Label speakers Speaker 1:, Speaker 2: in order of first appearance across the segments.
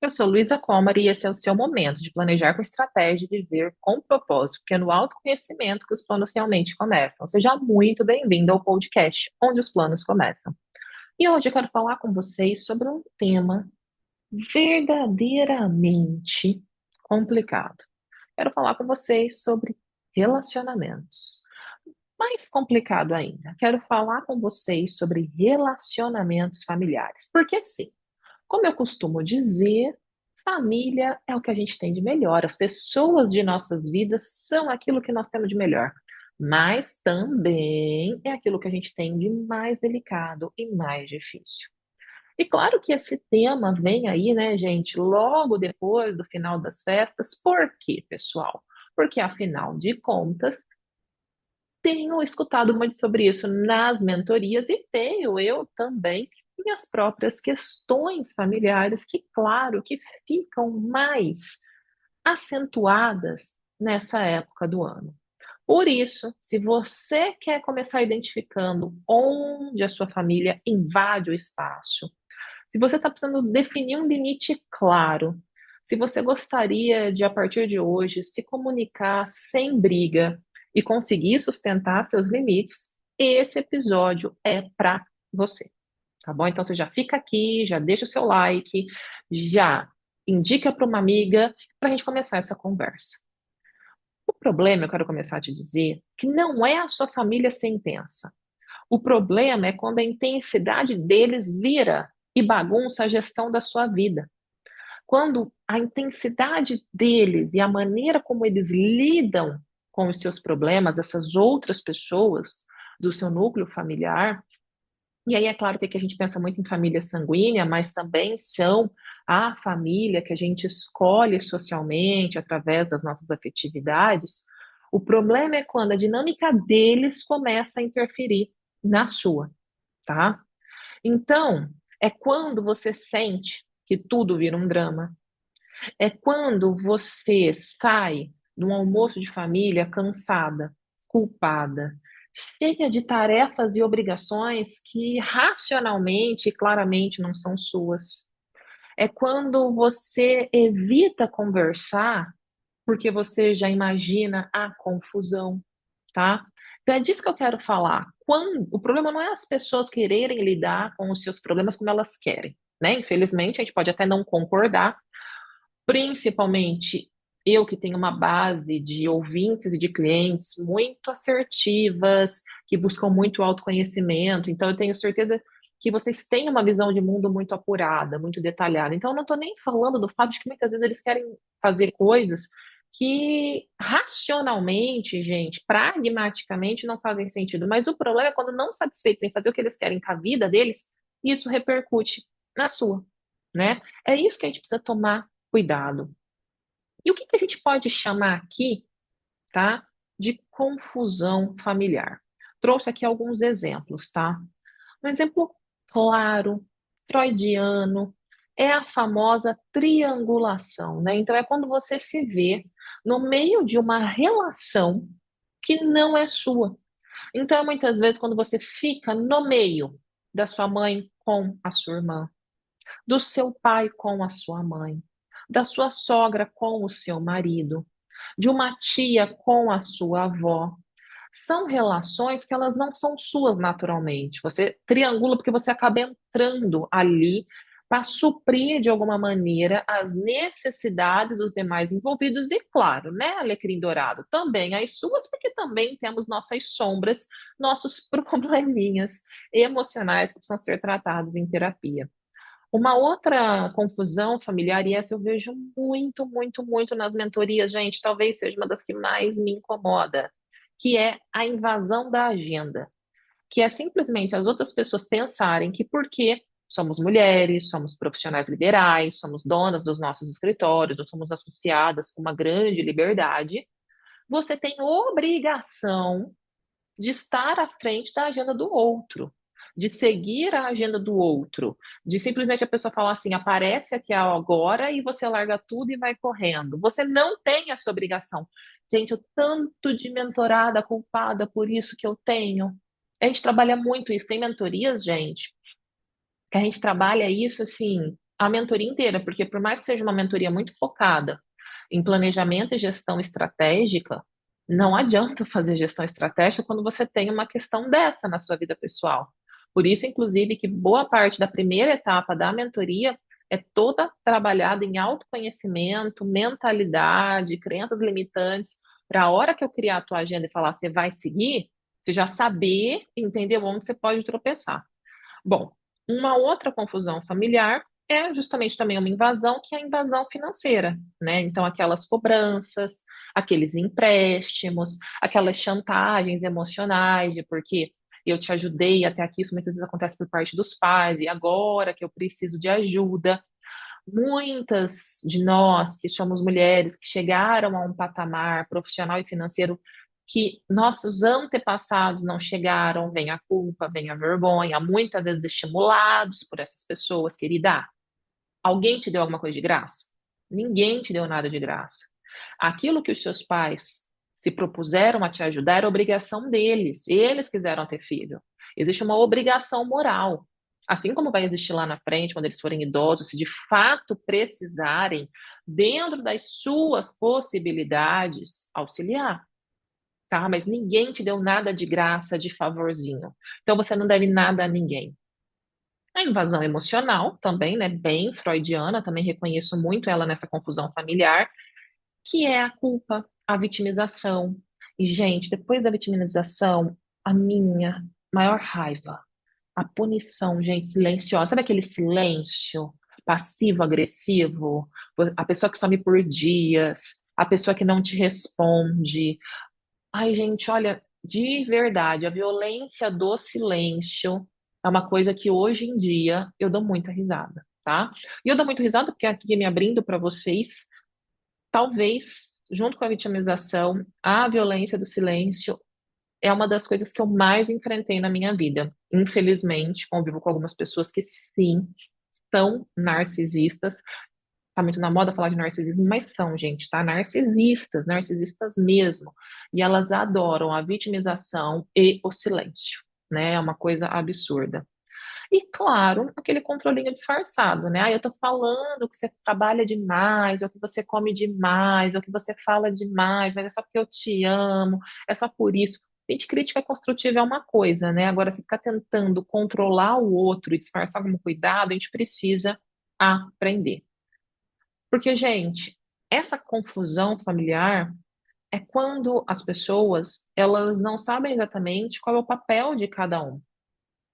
Speaker 1: Eu sou Luísa Comer e esse é o seu momento de planejar com estratégia e viver com propósito, porque é no autoconhecimento que os planos realmente começam. Seja muito bem-vindo ao podcast onde os planos começam. E hoje eu quero falar com vocês sobre um tema verdadeiramente complicado. Quero falar com vocês sobre relacionamentos. Mais complicado ainda, quero falar com vocês sobre relacionamentos familiares. Porque sim, como eu costumo dizer, família é o que a gente tem de melhor. As pessoas de nossas vidas são aquilo que nós temos de melhor. Mas também é aquilo que a gente tem de mais delicado e mais difícil. E claro que esse tema vem aí, né, gente, logo depois do final das festas. Por quê, pessoal? Porque, afinal de contas, tenho escutado muito sobre isso nas mentorias e tenho eu também minhas próprias questões familiares que, claro, que ficam mais acentuadas nessa época do ano. Por isso, se você quer começar identificando onde a sua família invade o espaço, se você está precisando definir um limite claro, se você gostaria de, a partir de hoje, se comunicar sem briga e conseguir sustentar seus limites, esse episódio é para você, tá bom? Então você já fica aqui, já deixa o seu like, já indica para uma amiga para a gente começar essa conversa. O problema, eu quero começar a te dizer, que não é a sua família ser intensa. O problema é quando a intensidade deles vira e bagunça a gestão da sua vida. Quando a intensidade deles e a maneira como eles lidam com os seus problemas, essas outras pessoas do seu núcleo familiar, e aí é claro que aqui a gente pensa muito em família sanguínea, mas também são a família que a gente escolhe socialmente através das nossas afetividades. O problema é quando a dinâmica deles começa a interferir na sua, tá? Então, é quando você sente que tudo vira um drama. É quando você sai de um almoço de família cansada, culpada, cheia de tarefas e obrigações que racionalmente e claramente não são suas. É quando você evita conversar porque você já imagina a confusão, tá? Então é disso que eu quero falar. Quando, o problema não é as pessoas quererem lidar com os seus problemas como elas querem, né? Infelizmente, a gente pode até não concordar, principalmente eu que tenho uma base de ouvintes e de clientes muito assertivas, que buscam muito autoconhecimento, então eu tenho certeza que vocês têm uma visão de mundo muito apurada, muito detalhada. Então eu não estou nem falando do fato de que muitas vezes eles querem fazer coisas que racionalmente, gente, pragmaticamente não fazem sentido. Mas o problema é quando não satisfeitos em fazer o que eles querem com a vida deles, isso repercute na sua, né? É isso que a gente precisa tomar cuidado. E o que que a gente pode chamar aqui, tá, de confusão familiar? Trouxe aqui alguns exemplos, tá? Um exemplo claro, freudiano, é a famosa triangulação, né? Então é quando você se vê no meio de uma relação que não é sua. Então, muitas vezes, quando você fica no meio da sua mãe com a sua irmã, do seu pai com a sua mãe, da sua sogra com o seu marido, de uma tia com a sua avó. São relações que elas não são suas naturalmente. Você triangula porque você acaba entrando ali para suprir de alguma maneira as necessidades dos demais envolvidos e, claro, né, Alecrim Dourado, também as suas, porque também temos nossas sombras, nossos probleminhas emocionais que precisam ser tratados em terapia. Uma outra confusão familiar, e essa eu vejo muito, muito, muito nas mentorias, gente, talvez seja uma das que mais me incomoda, que é a invasão da agenda, que é simplesmente as outras pessoas pensarem que porque somos mulheres, somos profissionais liberais, somos donas dos nossos escritórios, ou somos associadas com uma grande liberdade, você tem obrigação de estar à frente da agenda do outro, de seguir a agenda do outro, de simplesmente a pessoa falar assim, aparece aqui agora e você larga tudo e vai correndo. Você não tem essa obrigação. Gente, eu tanto de mentorada culpada por isso que eu tenho. A gente trabalha muito isso. Tem mentorias, gente, que a gente trabalha isso assim a mentoria inteira, porque por mais que seja uma mentoria muito focada em planejamento e gestão estratégica, não adianta fazer gestão estratégica quando você tem uma questão dessa na sua vida pessoal. Por isso, inclusive, que boa parte da primeira etapa da mentoria é toda trabalhada em autoconhecimento, mentalidade, crenças limitantes, para a hora que eu criar a tua agenda e falar, você vai seguir, você já saber, entender onde você pode tropeçar. Bom, uma outra confusão familiar é justamente também uma invasão, que é a invasão financeira, né? Então, aquelas cobranças, aqueles empréstimos, aquelas chantagens emocionais de porque eu te ajudei até aqui, isso muitas vezes acontece por parte dos pais, e agora que eu preciso de ajuda. Muitas de nós que somos mulheres que chegaram a um patamar profissional e financeiro que nossos antepassados não chegaram, vem a culpa, vem a vergonha, muitas vezes estimulados por essas pessoas, querida. Alguém te deu alguma coisa de graça? Ninguém te deu nada de graça. Aquilo que os seus pais se propuseram a te ajudar era obrigação deles. Eles quiseram ter filho. Existe uma obrigação moral. Assim como vai existir lá na frente, quando eles forem idosos, se de fato precisarem, dentro das suas possibilidades, auxiliar. Tá? Mas ninguém te deu nada de graça, de favorzinho. Então você não deve nada a ninguém. A invasão emocional também, né, bem freudiana, também reconheço muito ela nessa confusão familiar, que é a culpa, a vitimização. E, gente, depois da vitimização, a minha maior raiva, a punição, gente, silenciosa. Sabe aquele silêncio passivo-agressivo? A pessoa que some por dias, a pessoa que não te responde. Ai, gente, olha, de verdade, a violência do silêncio é uma coisa que hoje em dia eu dou muita risada, tá? E eu dou muito risada porque aqui me abrindo para vocês, talvez, junto com a vitimização, a violência do silêncio é uma das coisas que eu mais enfrentei na minha vida. Infelizmente, convivo com algumas pessoas que sim, são narcisistas. Tá muito na moda falar de narcisismo, mas são, gente, tá? Narcisistas, narcisistas mesmo. E elas adoram a vitimização e o silêncio, né? É uma coisa absurda. E, claro, aquele controlinho disfarçado, né? Ah, eu tô falando que você trabalha demais, ou que você come demais, ou que você fala demais, mas é só porque eu te amo, é só por isso. Gente, crítica construtiva é uma coisa, né? Agora, se ficar tentando controlar o outro e disfarçar como cuidado, a gente precisa aprender. Porque, gente, essa confusão familiar é quando as pessoas, elas não sabem exatamente qual é o papel de cada um,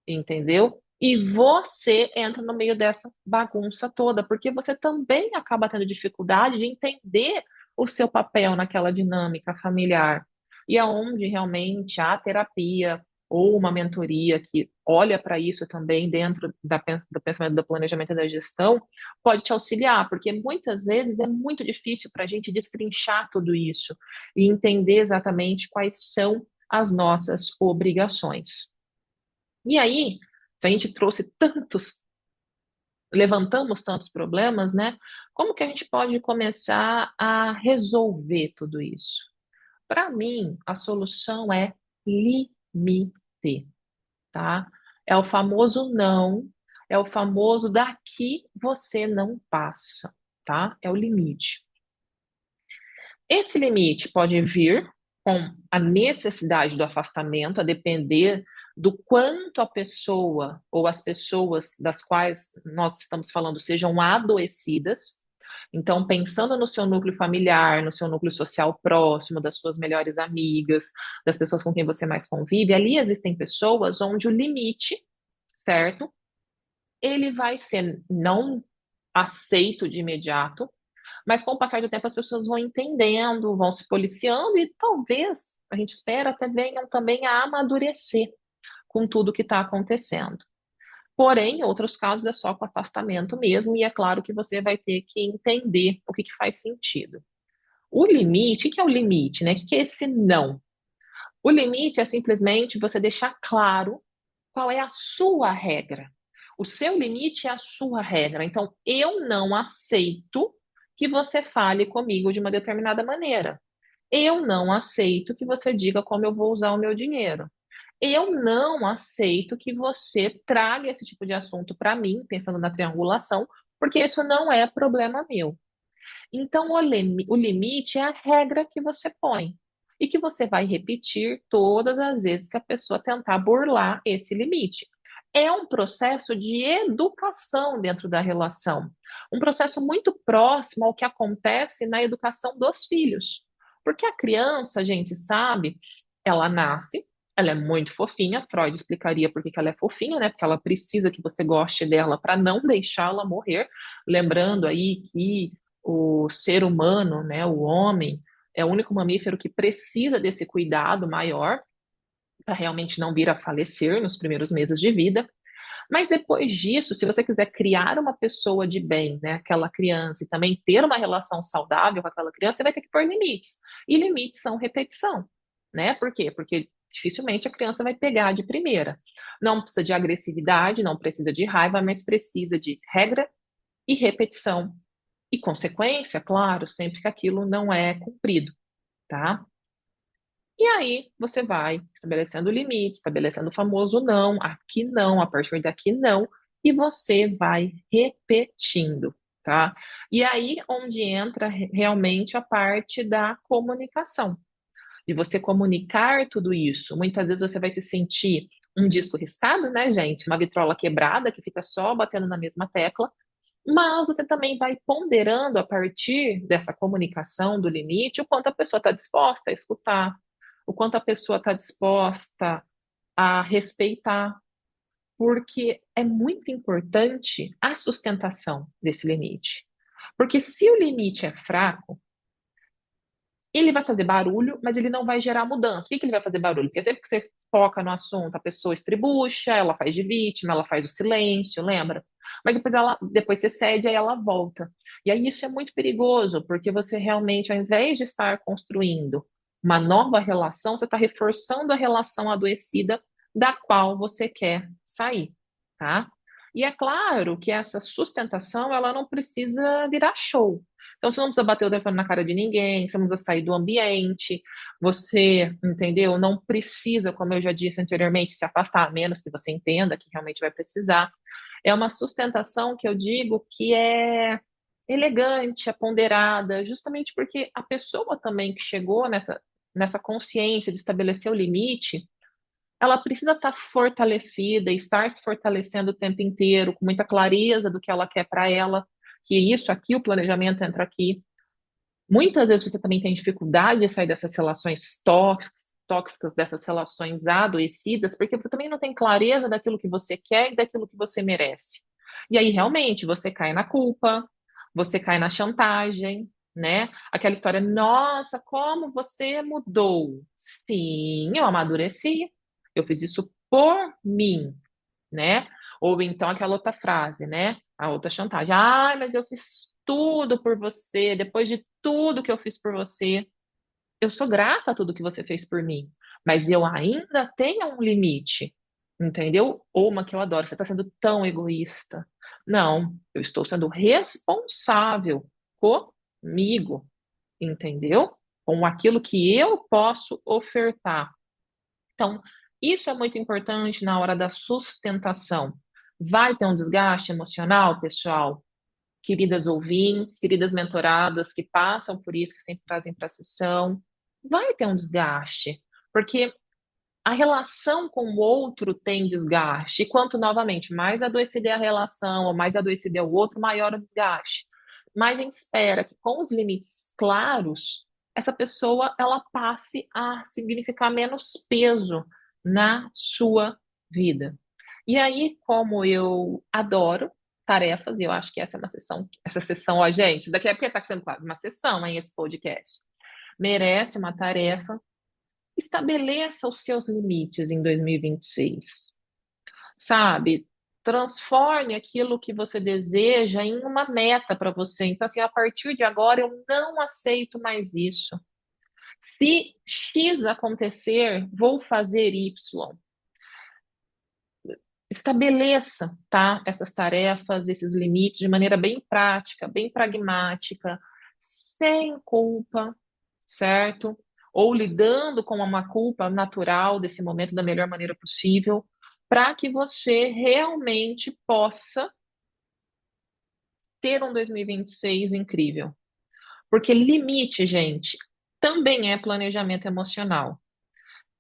Speaker 1: entendeu? E você entra no meio dessa bagunça toda, porque você também acaba tendo dificuldade de entender o seu papel naquela dinâmica familiar. E aonde realmente a terapia ou uma mentoria que olha para isso também dentro do pensamento do planejamento e da gestão, pode te auxiliar, porque muitas vezes é muito difícil para a gente destrinchar tudo isso e entender exatamente quais são as nossas obrigações. E aí, se a gente trouxe tantos, levantamos tantos problemas, né? Como que a gente pode começar a resolver tudo isso? Para mim, a solução é limite, tá? É o famoso não, é o famoso daqui você não passa, tá? É o limite. Esse limite pode vir com a necessidade do afastamento, a depender do quanto a pessoa ou as pessoas das quais nós estamos falando sejam adoecidas. Então, pensando no seu núcleo familiar, no seu núcleo social próximo, das suas melhores amigas, das pessoas com quem você mais convive, ali existem pessoas onde o limite, certo? Ele vai ser não aceito de imediato, mas com o passar do tempo as pessoas vão entendendo, vão se policiando e talvez, a gente espera, até venham também a amadurecer com tudo que está acontecendo. Porém, em outros casos é só com afastamento mesmo, e é claro que você vai ter que entender o que, que faz sentido. O limite, o que é o limite, né? O que é esse não? O limite é simplesmente você deixar claro qual é a sua regra. O seu limite é a sua regra. Então, eu não aceito que você fale comigo de uma determinada maneira. Eu não aceito que você diga como eu vou usar o meu dinheiro. Eu não aceito que você traga esse tipo de assunto para mim, pensando na triangulação, porque isso não é problema meu. Então, o limite é a regra que você põe e que você vai repetir todas as vezes que a pessoa tentar burlar esse limite. É um processo de educação dentro da relação, um processo muito próximo ao que acontece na educação dos filhos. Porque a criança, a gente sabe, ela nasce, ela é muito fofinha. Freud explicaria por que que ela é fofinha, né? Porque ela precisa que você goste dela para não deixá-la morrer. Lembrando aí que o ser humano, né, o homem, é o único mamífero que precisa desse cuidado maior para realmente não vir a falecer nos primeiros meses de vida. Mas depois disso, se você quiser criar uma pessoa de bem, né, aquela criança, e também ter uma relação saudável com aquela criança, você vai ter que pôr limites. E limites são repetição, né? Por quê? Porque dificilmente a criança vai pegar de primeira. Não precisa de agressividade, não precisa de raiva, mas precisa de regra e repetição e consequência, claro, sempre que aquilo não é cumprido, tá? E aí você vai estabelecendo o limite, estabelecendo o famoso não, a partir daqui não, e você vai repetindo, tá? E aí onde entra realmente a parte da comunicação, de você comunicar tudo isso. Muitas vezes você vai se sentir um disco riscado, né, gente? Uma vitrola quebrada que fica só batendo na mesma tecla, mas você também vai ponderando a partir dessa comunicação do limite o quanto a pessoa está disposta a escutar, o quanto a pessoa está disposta a respeitar, porque é muito importante a sustentação desse limite. Porque se o limite é fraco, ele vai fazer barulho, mas ele não vai gerar mudança. Por que que ele vai fazer barulho? Porque sempre que você toca no assunto, a pessoa estribucha, ela faz de vítima, ela faz o silêncio, lembra? Mas depois você cede, aí ela volta. E aí isso é muito perigoso, porque você realmente, ao invés de estar construindo uma nova relação, você está reforçando a relação adoecida da qual você quer sair, tá? E é claro que essa sustentação, ela não precisa virar show. Então, você não precisa bater o telefone na cara de ninguém, você não precisa sair do ambiente, você, entendeu? Não precisa, como eu já disse anteriormente, se afastar, a menos que você entenda que realmente vai precisar. É uma sustentação que eu digo que é elegante, é ponderada, justamente porque a pessoa também que chegou nessa consciência de estabelecer o limite, ela precisa estar fortalecida, estar se fortalecendo o tempo inteiro, com muita clareza do que ela quer para ela, que isso aqui, o planejamento entra aqui. Muitas vezes você também tem dificuldade de sair dessas relações tóxicas, dessas relações adoecidas, porque você também não tem clareza daquilo que você quer e daquilo que você merece. E aí, realmente, você cai na culpa, você cai na chantagem, né? Aquela história, nossa, como você mudou. Sim, eu amadureci, eu fiz isso por mim, né? Ou então aquela outra frase, né? A outra chantagem. Ai, mas eu fiz tudo por você, depois de tudo que eu fiz por você, eu sou grata a tudo que você fez por mim, mas eu ainda tenho um limite, entendeu? Ou uma que eu adoro, você está sendo tão egoísta. Não, eu estou sendo responsável comigo, entendeu? Com aquilo que eu posso ofertar. Então, isso é muito importante na hora da sustentação. Vai ter um desgaste emocional, pessoal? Queridas ouvintes, queridas mentoradas que passam por isso, que sempre trazem para a sessão, vai ter um desgaste, porque a relação com o outro tem desgaste. E quanto, novamente, mais adoecida é a relação, ou mais adoecido é o outro, maior o desgaste. Mas a gente espera que com os limites claros, essa pessoa ela passe a significar menos peso na sua vida. E aí, como eu adoro tarefas, e eu acho que essa sessão, ó, gente, daqui a pouco está sendo quase uma sessão, hein, esse podcast. Merece uma tarefa. Estabeleça os seus limites em 2026, sabe? Transforme aquilo que você deseja em uma meta para você. Então, assim, a partir de agora eu não aceito mais isso. Se X acontecer, vou fazer Y. Estabeleça, tá? Essas tarefas, esses limites de maneira bem prática, bem pragmática, sem culpa, certo? Ou lidando com uma culpa natural desse momento da melhor maneira possível, para que você realmente possa ter um 2026 incrível. Porque limite, gente, também é planejamento emocional.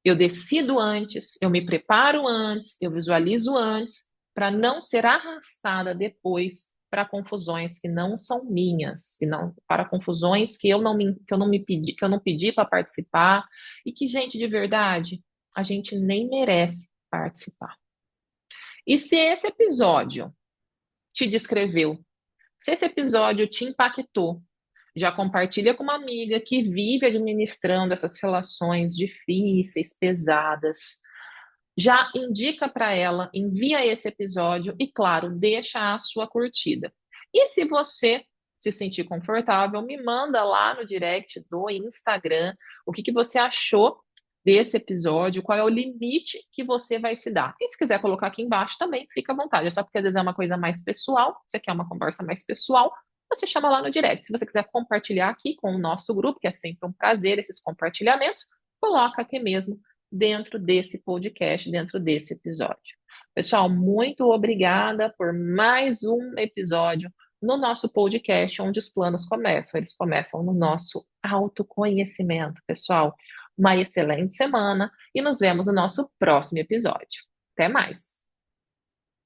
Speaker 1: Eu decido antes, eu me preparo antes, eu visualizo antes, para não ser arrastada depois para confusões que não são minhas, que não, para confusões que eu não me pedi, que eu não pedi para participar e que, gente, de verdade, a gente nem merece participar. E se esse episódio te descreveu, se esse episódio te impactou, já compartilha com uma amiga que vive administrando essas relações difíceis, pesadas. Já indica para ela, envia esse episódio e, claro, deixa a sua curtida. E se você se sentir confortável, me manda lá no direct do Instagram o que você achou desse episódio, qual é o limite que você vai se dar. E se quiser colocar aqui embaixo também, fica à vontade. É só porque às vezes é uma coisa mais pessoal, você quer uma conversa mais pessoal, você chama lá no direct. Se você quiser compartilhar aqui com o nosso grupo, que é sempre um prazer esses compartilhamentos, coloca aqui mesmo dentro desse podcast, dentro desse episódio. Pessoal, muito obrigada por mais um episódio no nosso podcast, onde os planos começam. Eles começam no nosso autoconhecimento, pessoal. Uma excelente semana e nos vemos no nosso próximo episódio. Até mais!